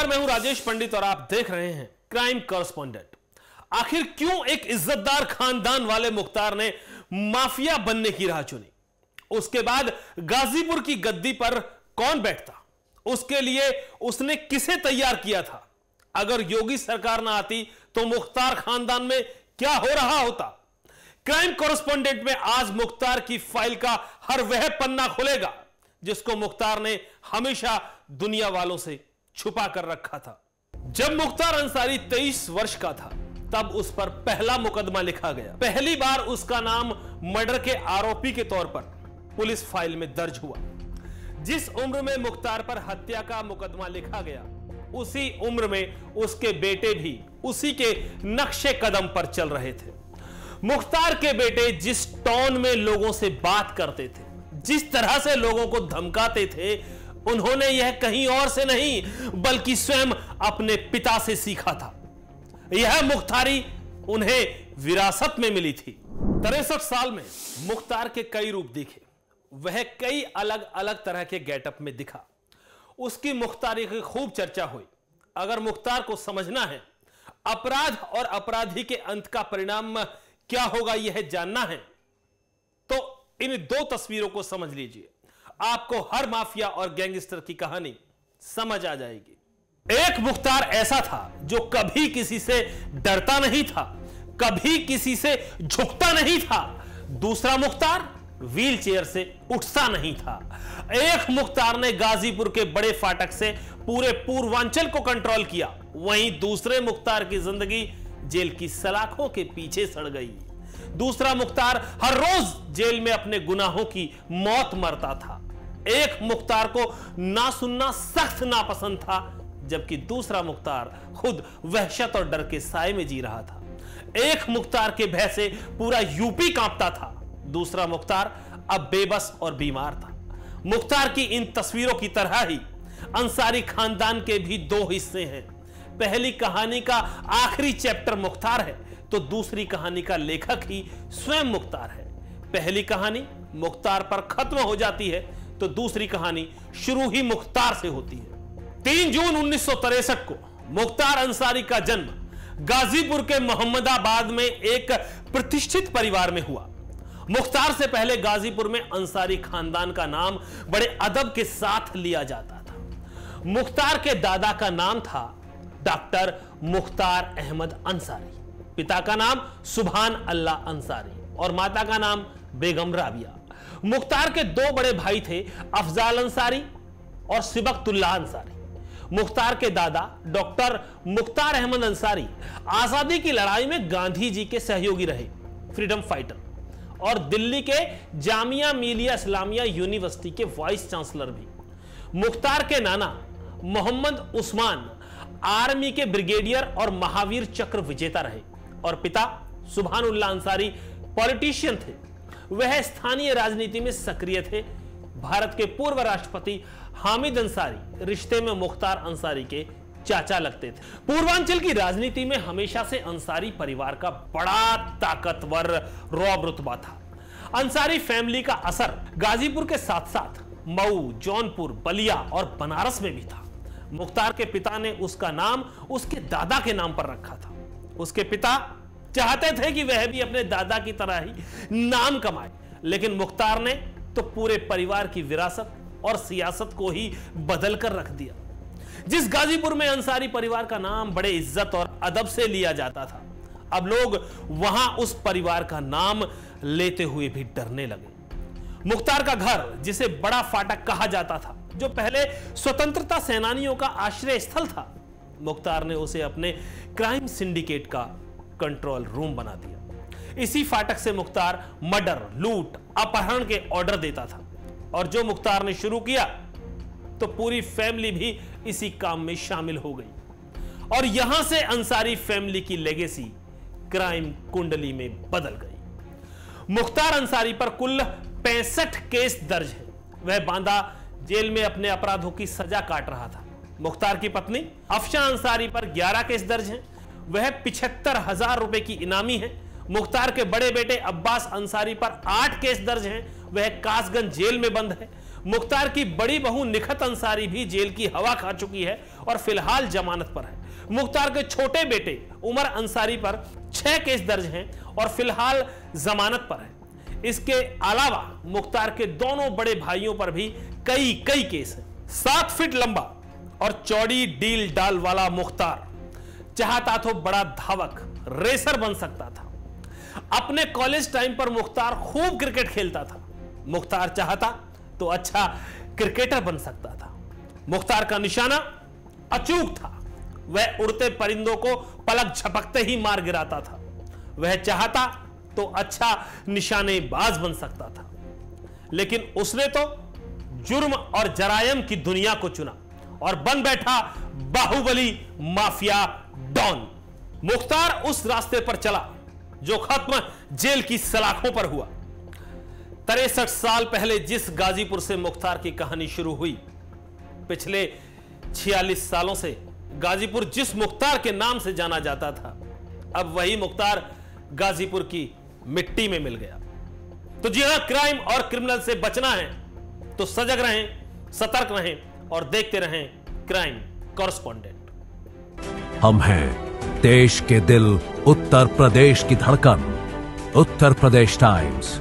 मैं हूं राजेश पंडित और आप देख रहे हैं क्राइम कॉरेस्पोंडेंट। आखिर क्यों एक इज्जतदार खानदान वाले मुख्तार ने माफिया बनने की राह चुनी? उसके बाद गाजीपुर की गद्दी पर कौन बैठता? उसके लिए उसने किसे तैयार किया था? अगर योगी सरकार ना आती तो मुख्तार खानदान में क्या हो रहा होता? क्राइम कॉरेस्पोंडेंट में आज मुख्तार की फाइल का हर वह पन्ना खुलेगा जिसको मुख्तार ने हमेशा दुनिया वालों से छुपा कर रखा था। जब मुख्तार अंसारी 23 वर्ष का था तब उस पर पहला मुकदमा लिखा गया। पहली बार उसका नाम मर्डर के आरोपी के तौर पर पुलिस फाइल में दर्ज हुआ। जिस उम्र में मुख्तार पर हत्या का मुकदमा लिखा गया उसी उम्र में उसके बेटे भी उसी के नक्शे कदम पर चल रहे थे। मुख्तार के बेटे जिस टोन में लोगों से बात करते थे, जिस तरह से लोगों को धमकाते थे, उन्होंने यह कहीं और से नहीं बल्कि स्वयं अपने पिता से सीखा था। यह मुख्तारी उन्हें विरासत में मिली थी। 63 साल में मुख्तार के कई रूप दिखे। वह कई अलग अलग तरह के गेटअप में दिखा। उसकी मुख्तारी की खूब चर्चा हुई। अगर मुख्तार को समझना है, अपराध और अपराधी के अंत का परिणाम क्या होगा यह जानना है, तो इन दो तस्वीरों को समझ लीजिए। आपको हर माफिया और गैंगस्टर की कहानी समझ आ जाएगी। एक मुख्तार ऐसा था जो कभी किसी से डरता नहीं था, कभी किसी से झुकता नहीं था। दूसरा मुख्तार व्हील चेयर से उठता नहीं था। एक मुख्तार ने गाजीपुर के बड़े फाटक से पूरे पूर्वांचल को कंट्रोल किया, वहीं दूसरे मुख्तार की जिंदगी जेल की सलाखों के पीछे सड़ गई। दूसरा मुख्तार हर रोज जेल में अपने गुनाहों की मौत मरता था। एक मुख्तार को ना सुनना सख्त नापसंद था, जबकि दूसरा मुख्तार खुद वहशत और डर के साए में जी रहा था। एक मुख्तार के भय से पूरा यूपी कांपता था, दूसरा मुख्तार अब बेबस और बीमार था। मुख्तार की इन तस्वीरों की तरह ही अंसारी खानदान के भी दो हिस्से हैं। पहली कहानी का आखिरी चैप्टर मुख्तार है तो दूसरी कहानी का लेखक ही स्वयं मुख्तार है। पहली कहानी मुख्तार पर खत्म हो जाती है तो दूसरी कहानी शुरू ही मुख्तार से होती है। 3 जून 1963 को मुख्तार अंसारी का जन्म गाजीपुर के मोहम्मदाबाद में एक प्रतिष्ठित परिवार में हुआ। मुख्तार से पहले गाजीपुर में अंसारी खानदान का नाम बड़े अदब के साथ लिया जाता था। मुख्तार के दादा का नाम था डॉक्टर मुख्तार अहमद अंसारी, पिता का नाम सुभान अल्लाह अंसारी और माता का नाम बेगम राबिया। मुख्तार के 2 बड़े भाई थे, अफजाल अंसारी और सिबकतुल्ला अंसारी। मुख्तार के दादा डॉक्टर मुख्तार अहमद अंसारी आजादी की लड़ाई में गांधी जी के सहयोगी रहे, फ्रीडम फाइटर, और दिल्ली के जामिया मिलिया इस्लामिया यूनिवर्सिटी के वाइस चांसलर भी। मुख्तार के नाना मोहम्मद उस्मान आर्मी के ब्रिगेडियर और महावीर चक्र विजेता रहे और पिता सुभानुल्लाह अंसारी पॉलिटिशियन थे। वह स्थानीय राजनीति में सक्रिय थे। भारत के पूर्व राष्ट्रपति हामिद अंसारी रिश्ते में मुख्तार अंसारी के चाचा लगते थे। पूर्वांचल की राजनीति में हमेशा से अंसारी परिवार का बड़ा ताकतवर रौब रुतबा था। अंसारी फैमिली का असर गाजीपुर के साथ साथ मऊ, जौनपुर, बलिया और बनारस में भी था। मुख्तार के पिता ने उसका नाम उसके दादा के नाम पर रखा था। उसके पिता चाहते थे कि वह भी अपने दादा की तरह ही नाम कमाए, लेकिन मुख्तार ने तो पूरे परिवार की विरासत और सियासत को ही बदल कर रख दिया। जिस गाजीपुर में अंसारी परिवार का नाम बड़े इज्जत और अदब से लिया जाता था, अब लोग वहां उस परिवार का नाम लेते हुए भी डरने लगे। मुख्तार का घर, जिसे बड़ा फाटक कहा जाता था, जो पहले स्वतंत्रता सेनानियों का आश्रय स्थल था, मुख्तार ने उसे अपने क्राइम सिंडिकेट का कंट्रोल रूम बना दिया। इसी फाटक से मुख्तार मर्डर, लूट, अपहरण के ऑर्डर देता था और जो मुख्तार ने शुरू किया तो पूरी फैमिली भी इसी काम में शामिल हो गई और यहां से अंसारी फैमिली की लेगेसी क्राइम कुंडली में बदल गई। मुख्तार अंसारी पर कुल 65 केस दर्ज है। वह बांदा जेल में अपने अपराधों की सजा काट रहा था। मुख्तार की पत्नी अफशा अंसारी पर 11 केस दर्ज हैं। वह 75,000 रुपए की इनामी है। मुख्तार के बड़े बेटे अब्बास अंसारी पर 8 केस दर्ज हैं। वह कासगंज जेल में बंद है। मुख्तार की बड़ी बहू निखत अंसारी भी जेल की हवा खा चुकी है और फिलहाल जमानत पर है। मुख्तार के छोटे बेटे उमर अंसारी पर 6 केस दर्ज हैं और फिलहाल जमानत पर है। इसके अलावा मुख्तार के दोनों बड़े भाइयों पर भी कई केस हैं। 7 फीट लंबा और चौड़ी डील डाल वाला मुख्तार चाहता तो बड़ा धावक रेसर बन सकता था। अपने कॉलेज टाइम पर मुख्तार खूब क्रिकेट खेलता था। मुख्तार चाहता तो अच्छा क्रिकेटर बन सकता था। मुख्तार का निशाना अचूक था। वह उड़ते परिंदों को पलक झपकते ही मार गिराता था। वह चाहता तो अच्छा निशानेबाज बन सकता था, लेकिन उसने तो जुर्म और जरायम की दुनिया को चुना और बन बैठा बाहुबली माफिया डॉन। मुख्तार उस रास्ते पर चला जो खत्म जेल की सलाखों पर हुआ। 63 साल पहले जिस गाजीपुर से मुख्तार की कहानी शुरू हुई, पिछले 46 सालों से गाजीपुर जिस मुख्तार के नाम से जाना जाता था, अब वही मुख्तार गाजीपुर की मिट्टी में मिल गया। तो जी हां, क्राइम और क्रिमिनल से बचना है तो सजग रहें, सतर्क रहें और देखते रहें क्राइम कॉरेस्पॉन्डेंट। हम हैं देश के दिल, उत्तर प्रदेश की धड़कन, उत्तर प्रदेश टाइम्स।